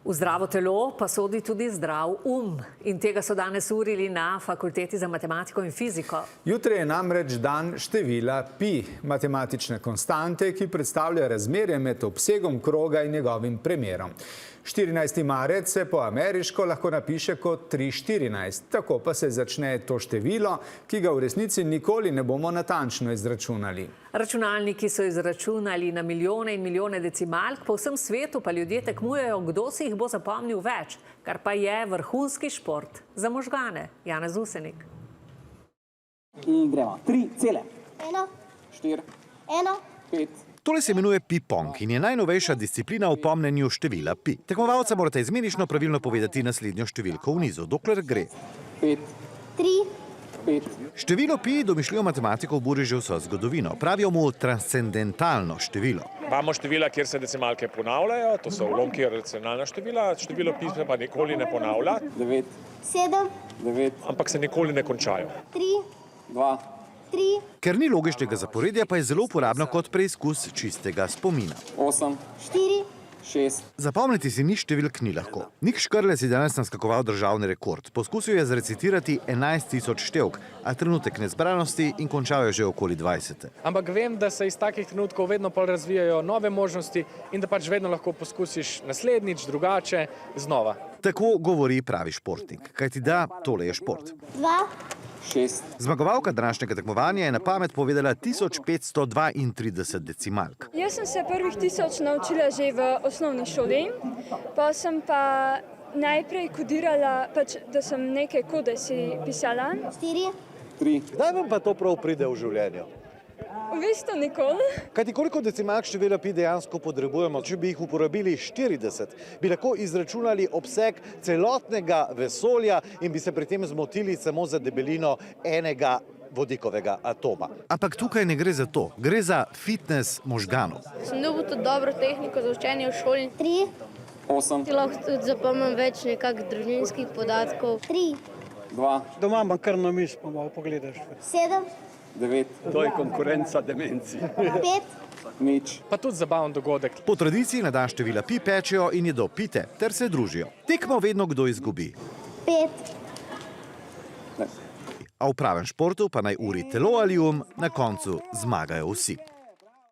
V zdravo telo pa sodi tudi zdrav in tega so danes urili na Fakulteti za matematiko in fiziko. Jutri je namreč dan števila pi, matematične konstante, ki predstavlja razmerje med obsegom kroga in njegovim premerom. 14. marec se po ameriško lahko napiše kot 3,14. Tako pa se začne to število, ki ga v resnici nikoli ne bomo natančno izračunali. Računalniki so izračunali na milijone in milijone decimalk, po vsem svetu pa ljudje tekmujejo, kdo si jih bo zapomnil več, kar pa je vrhunski šport za možgane. Janez Usenik. In gremo. 3 cele. 1, 4, 1, 5. Tole se imenuje pi-pong in je najnovejša disciplina v pomnenju števila pi. Tekmovalca morate izmenično pravilno povedati naslednjo številko v nizu, dokler gre. 5, 3, 5. Število pi domišljijo matematikov buri že vso zgodovino. Pravijo mu transcendentalno število. Imamo števila, kjer se decimalke ponavljajo, to so ulomki racionalna števila, število pi se pa nikoli ne ponavlja, 9, 7, 9, ampak se nikoli ne končajo. 3, 2, 3, Ker ni logičnega zaporedja, pa je zelo uporabno kot preizkus čistega spomina. 8, 4, 6. Zapomniti si ni številk ni lahko. Nik Škrlec je danes naskakoval državni rekord. Poskusil je zrecitirati 11.000 števk, a trenutek nezbranosti in končal je že okoli 20. Ampak vem, da se iz takih trenutkov vedno pol razvijajo nove možnosti in da pač vedno lahko poskusiš naslednjič, drugače, znova. Tako govori pravi športnik, kajti da, tole je šport. 2, 6. Zmagovalka današnjega tekmovanja je na pamet povedala 1532 decimalk. Jaz sem se prvih 1000 naučila že v osnovni šoli, pa sem pa najprej kodirala, da sem neke kode si pisala. 4, 3. Kdaj vam pa to prav pride v življenju? V bistvu nikoli. Kajti koliko decimalk števila pi dejansko potrebujemo? Če bi jih uporabili 40, bi lahko izračunali obseg celotnega vesolja in bi se pri tem zmotili samo za debelino enega vodikovega atoma. Ampak tukaj ne gre za to, gre za fitness možganov. Sem dobil tudi dobro tehniko za učenje v šoli. 3, 8, Ti lahko tudi zapomnim več nekakšnih družinskih podatkov. 3, 2, Doma imam kar na mis, pa malo pogledaš. 7, 9, To je konkurenca demenci. 5, nič. Pa tudi zabaven dogodek. Po tradiciji na dan števila pi pečejo in jedo pite ter se družijo. Tekmo vedno kdo izgubi. 5. A v pravem športu pa naj uri telo ali na koncu zmagajo vsi.